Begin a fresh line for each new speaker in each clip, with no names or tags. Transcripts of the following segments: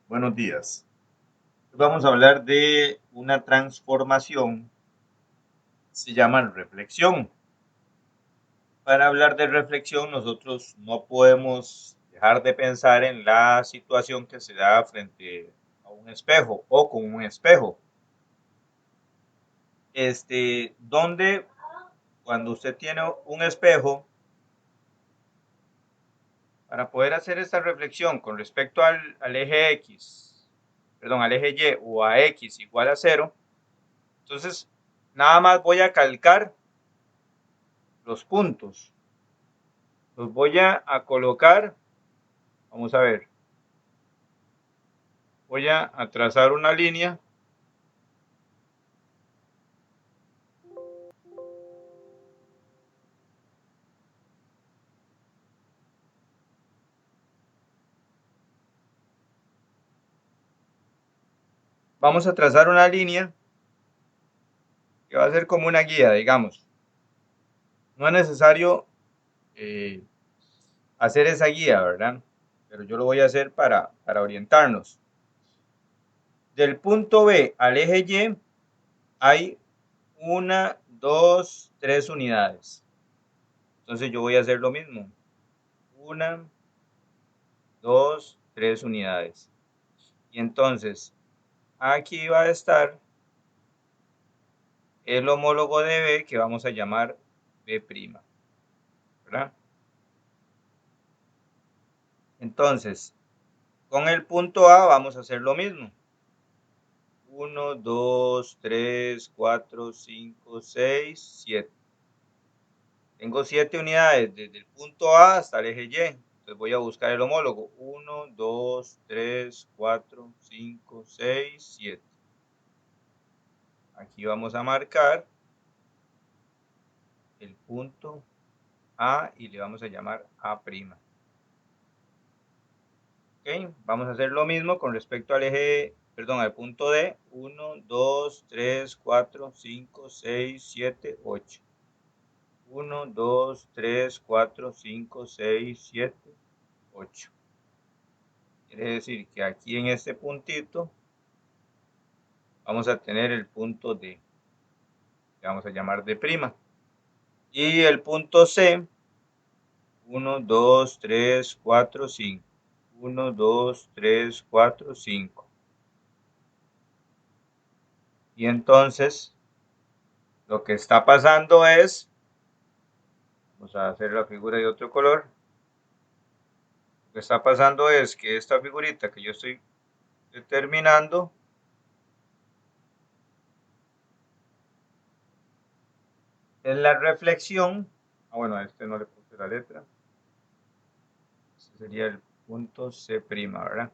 Buenos días. Hoy vamos a hablar de una transformación, se llama reflexión. Para hablar de reflexión, nosotros no podemos dejar de pensar en la situación que se da frente a un espejo o con un espejo. Donde cuando usted tiene un espejo, para poder hacer esta reflexión con respecto al eje X, perdón, al eje Y o a X igual a 0, entonces nada más voy a calcar los puntos. Los voy a colocar, vamos a ver, voy a trazar una línea. Vamos a trazar una línea que va a ser como una guía, digamos. No es necesario hacer esa guía, ¿verdad? Pero yo lo voy a hacer para orientarnos. Del punto B al eje Y hay 1, 2, 3 unidades. Entonces yo voy a hacer lo mismo. 1, 2, 3 unidades. Y entonces aquí va a estar el homólogo de B que vamos a llamar B', ¿verdad? Entonces, con el punto A vamos a hacer lo mismo. 1, 2, 3, 4, 5, 6, 7. Tengo 7 unidades desde el punto A hasta el eje Y. Entonces voy a buscar el homólogo. 1, 2, 3, 4, 5, 6, 7. Aquí vamos a marcar el punto A y le vamos a llamar A'. Ok, vamos a hacer lo mismo con respecto al eje, perdón, al punto D. 1, 2, 3, 4, 5, 6, 7, 8. 1, 2, 3, 4, 5, 6, 7, 8. Quiere decir que aquí en este puntito vamos a tener el punto D. Le vamos a llamar D'. Y el punto C, 1, 2, 3, 4, 5. 1, 2, 3, 4, 5. Y entonces lo que está pasando es, vamos a hacer la figura de otro color. Lo que está pasando es que esta figurita que yo estoy determinando es la reflexión. Bueno, a este no le puse la letra. Este sería el punto C', ¿verdad?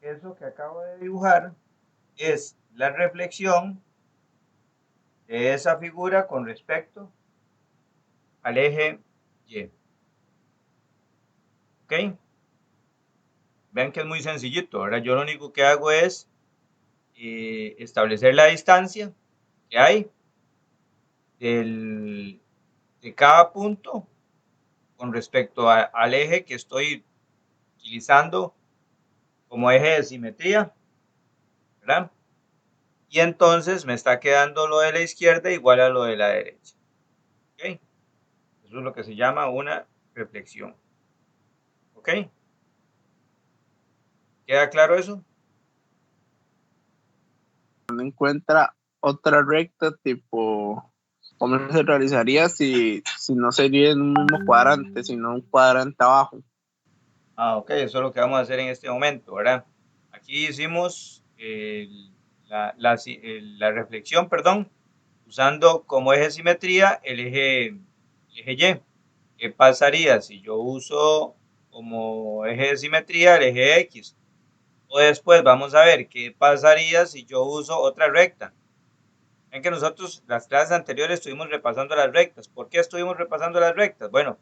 Eso que acabo de dibujar es la reflexión de esa figura con respecto al eje Y. ¿Ok? Vean que es muy sencillito. Ahora yo lo único que hago es establecer la distancia que hay de cada punto con respecto al eje que estoy utilizando como eje de simetría, ¿verdad? Y entonces me está quedando lo de la izquierda igual a lo de la derecha. ¿Ok? Eso es lo que se llama una reflexión. ¿Ok? ¿Queda claro eso?
No encuentra otra recta tipo, ¿cómo se realizaría si no sería en un mismo cuadrante, sino un cuadrante abajo?
Ok, eso es lo que vamos a hacer en este momento, ¿verdad? Aquí hicimos la reflexión, perdón, usando como eje de simetría el eje Y. ¿Qué pasaría si yo uso como eje de simetría el eje X? O después vamos a ver qué pasaría si yo uso otra recta. Ven que nosotros las clases anteriores estuvimos repasando las rectas. ¿Por qué estuvimos repasando las rectas? Bueno,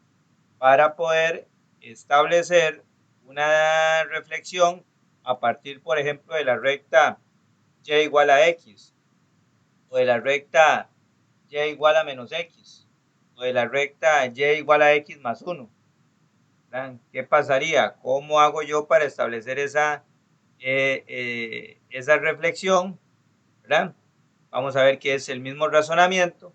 para poder establecer una reflexión a partir, por ejemplo, de la recta y igual a x, o de la recta y igual a menos x, o de la recta y igual a x más 1. ¿verdad? ¿Qué pasaría? ¿Cómo hago yo para establecer esa reflexión? ¿Verdad? Vamos a ver que es el mismo razonamiento,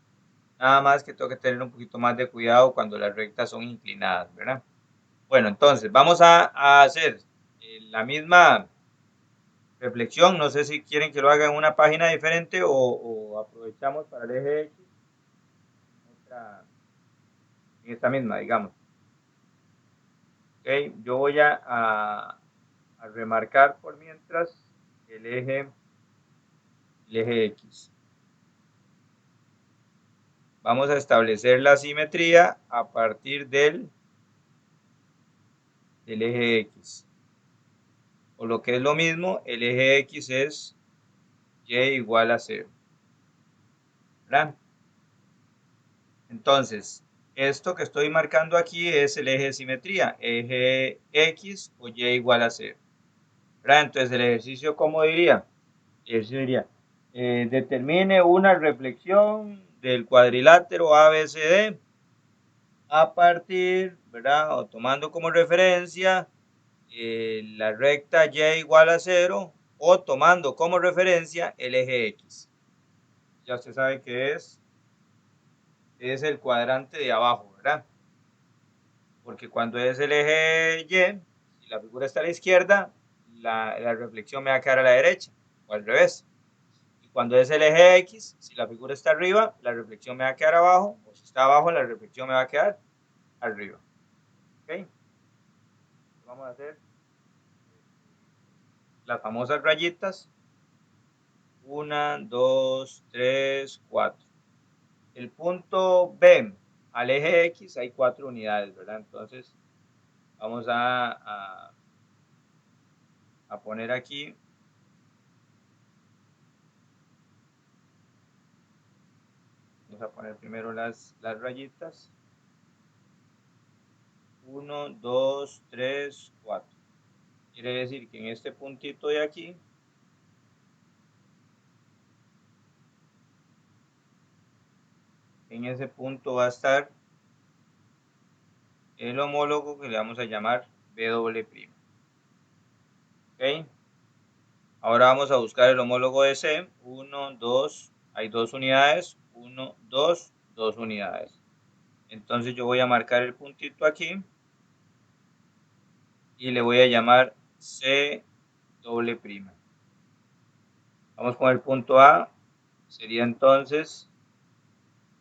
nada más que tengo que tener un poquito más de cuidado cuando las rectas son inclinadas, ¿verdad? Bueno, entonces vamos a hacer la misma reflexión. No sé si quieren que lo haga en una página diferente o aprovechamos para el eje X en esta misma, digamos. Okay, yo voy a remarcar por mientras el eje X. Vamos a establecer la simetría a partir del eje X. O lo que es lo mismo, el eje X es y igual a 0. ¿Verdad? Entonces, esto que estoy marcando aquí es el eje de simetría, eje X o y igual a 0. ¿Verdad? Entonces, el ejercicio, ¿cómo diría? El ejercicio diría, determine una reflexión del cuadrilátero ABCD a partir, ¿verdad? O tomando como referencia la recta y igual a 0 o tomando como referencia el eje X. Ya usted sabe que es el cuadrante de abajo, ¿verdad? Porque cuando es el eje Y, si la figura está a la izquierda, la reflexión me va a quedar a la derecha, o al revés. Y cuando es el eje X, si la figura está arriba, la reflexión me va a quedar abajo, o si está abajo, la reflexión me va a quedar arriba. ¿Ok? Vamos a hacer las famosas rayitas. 1, 2, 3, 4. El punto B al eje X hay 4 unidades, ¿verdad? Entonces, vamos a poner aquí vamos a poner primero las rayitas. 1, 2, 3, 4. Quiere decir que en este puntito de aquí en ese punto va a estar el homólogo que le vamos a llamar B'. ¿Ok? Ahora vamos a buscar el homólogo de C. 1, 2, hay 2 unidades. 1, 2, 2 unidades. Entonces yo voy a marcar el puntito aquí y le voy a llamar C'. Vamos con el punto A. Sería entonces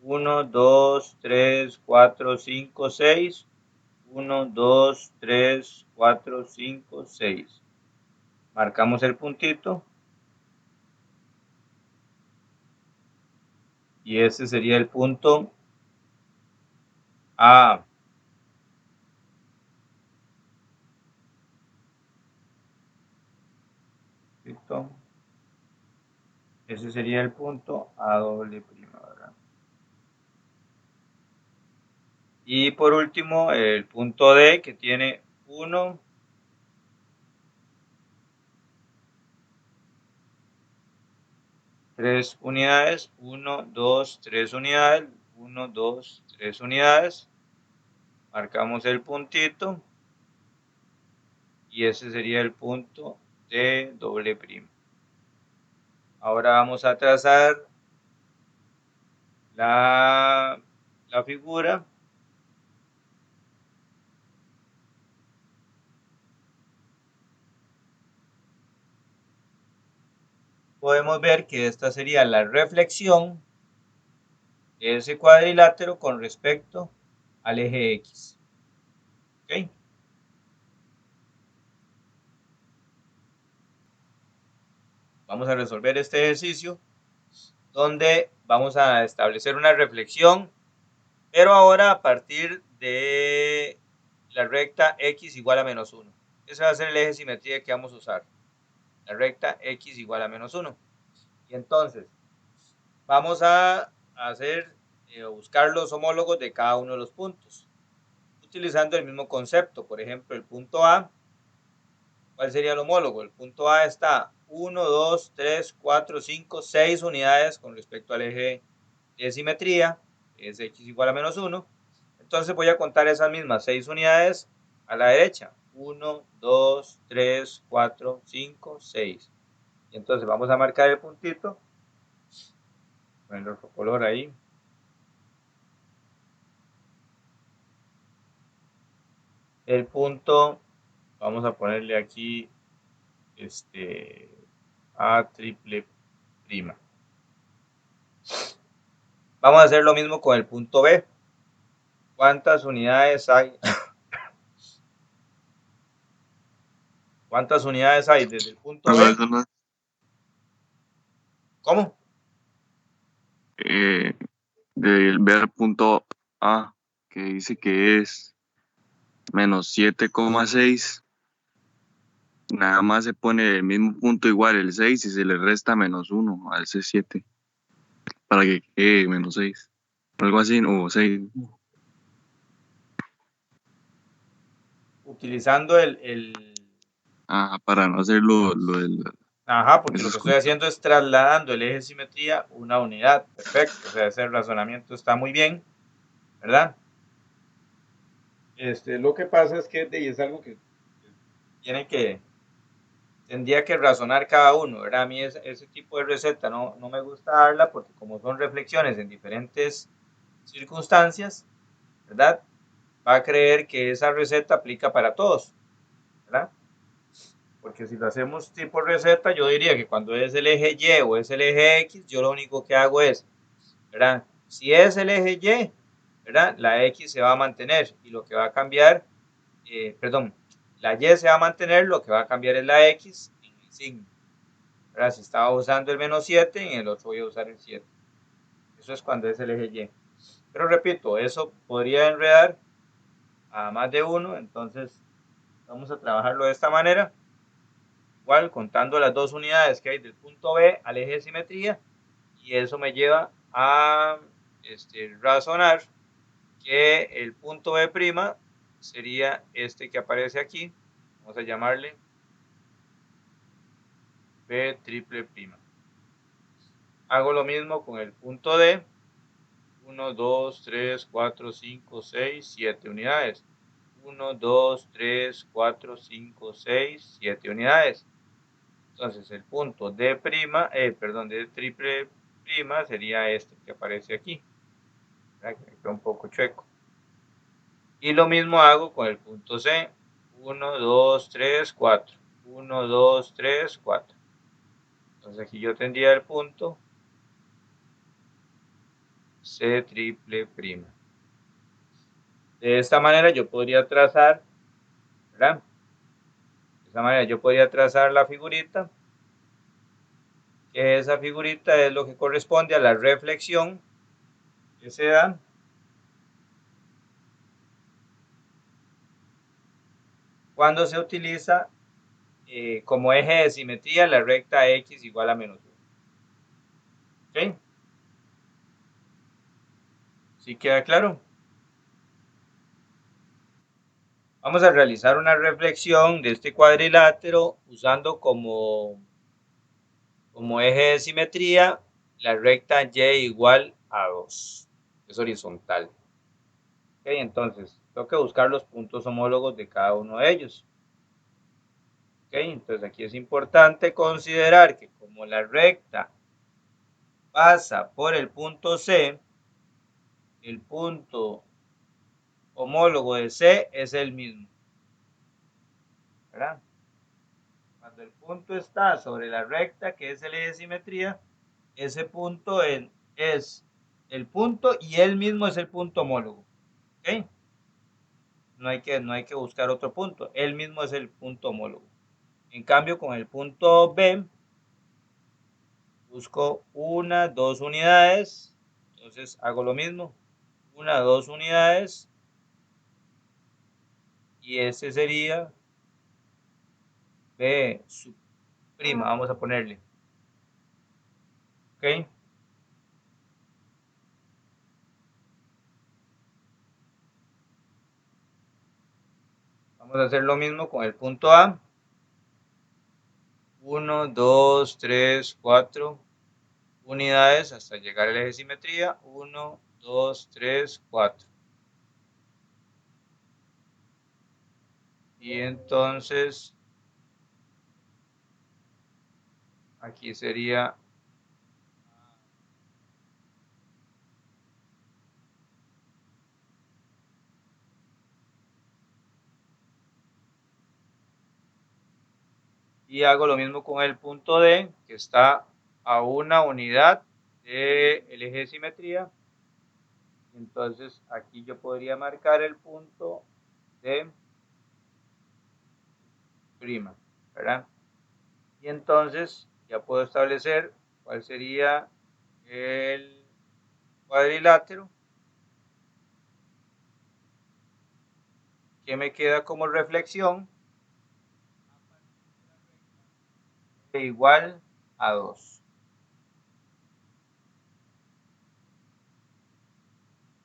1, 2, 3, 4, 5, 6. 1, 2, 3, 4, 5, 6. Marcamos el puntito. Y ese sería el punto A. ¿Listo? Ese sería el punto A doble prima, ¿verdad? Y por último, el punto D que tiene 1, 3 unidades, 1, 2, 3 unidades, 1, 2, 3 unidades. Marcamos el puntito y ese sería el punto D doble prima. Ahora vamos a trazar la figura. Podemos ver que esta sería la reflexión de ese cuadrilátero con respecto al eje X. ¿Ok? Vamos a resolver este ejercicio donde vamos a establecer una reflexión, pero ahora a partir de la recta X igual a menos 1. Ese va a ser el eje de simetría que vamos a usar. La recta X igual a menos 1. Y entonces, vamos a buscar los homólogos de cada uno de los puntos, utilizando el mismo concepto. Por ejemplo, el punto A, ¿cuál sería el homólogo? El punto A está 1, 2, 3, 4, 5, 6 unidades con respecto al eje de simetría, es X igual a menos 1. Entonces voy a contar esas mismas 6 unidades a la derecha. 1, 2, 3, 4, 5, 6. Y entonces vamos a marcar el puntito con el otro color ahí. El punto, vamos a ponerle aquí A triple prima. Vamos a hacer lo mismo con el punto B. ¿Cuántas unidades hay? ¿Cuántas unidades hay desde el punto B? ¿Cómo?
Del ver punto A, que dice que es menos 7,6, nada más se pone el mismo punto igual, el 6, y se le resta menos 1 al C7, para que quede menos 6. Algo así, o 6.
Utilizando
Para no hacer lo del...
Ajá, porque lo que estoy haciendo es trasladando el eje de simetría una unidad. Perfecto, o sea, ese razonamiento está muy bien, ¿verdad? Lo que pasa es que es algo que tendría que razonar cada uno, ¿verdad? A mí ese tipo de receta no me gusta darla porque como son reflexiones en diferentes circunstancias, ¿verdad? Va a creer que esa receta aplica para todos, ¿verdad? Porque si lo hacemos tipo receta, yo diría que cuando es el eje Y o es el eje X, yo lo único que hago es, ¿verdad? Si es el eje Y, ¿verdad? La X se va a mantener y lo que va a cambiar, la Y se va a mantener, lo que va a cambiar es la X en el signo, ¿verdad? Si estaba usando el menos 7, en el otro voy a usar el 7. Eso es cuando es el eje Y. Pero repito, eso podría enredar a más de uno, entonces vamos a trabajarlo de esta manera. Igual contando las dos unidades que hay del punto B al eje de simetría, y eso me lleva a razonar que el punto B' sería este que aparece aquí. Vamos a llamarle B triple prima. Hago lo mismo con el punto D. 1, 2, 3, 4, 5, 6, 7 unidades. 1, 2, 3, 4, 5, 6, 7 unidades. Entonces el punto D', D triple prima sería este que aparece aquí. Que está un poco chueco. Y lo mismo hago con el punto C. 1, 2, 3, 4. 1, 2, 3, 4. Entonces aquí yo tendría el punto C triple prima. De esta manera yo podría trazar, ¿verdad? De esta manera yo podría trazar la figurita. Que esa figurita es lo que corresponde a la reflexión que se da cuando se utiliza como eje de simetría la recta X igual a menos 1. ¿Ok? ¿Sí queda claro? Vamos a realizar una reflexión de este cuadrilátero usando como eje de simetría la recta Y igual a 2. Es horizontal. ¿Ok? Entonces, tengo que buscar los puntos homólogos de cada uno de ellos. ¿Ok? Entonces, aquí es importante considerar que como la recta pasa por el punto C, el punto homólogo de C es el mismo, ¿verdad? Cuando el punto está sobre la recta, que es el eje de simetría, ese punto es el punto y él mismo es el punto homólogo. ¿Ok? No hay que buscar otro punto. Él mismo es el punto homólogo. En cambio, con el punto B, busco una, dos unidades. Entonces hago lo mismo. Una, dos unidades. Y ese sería B sub prima. Vamos a ponerle. ¿Ok? Vamos a hacer lo mismo con el punto A. 1, 2, 3, 4 unidades hasta llegar al eje de simetría. 1, 2, 3, 4. Y entonces aquí sería y hago lo mismo con el punto D, que está a una unidad del eje de simetría. Entonces aquí yo podría marcar el punto D', ¿verdad? Y entonces ya puedo establecer cuál sería el cuadrilátero que me queda como reflexión igual a 2.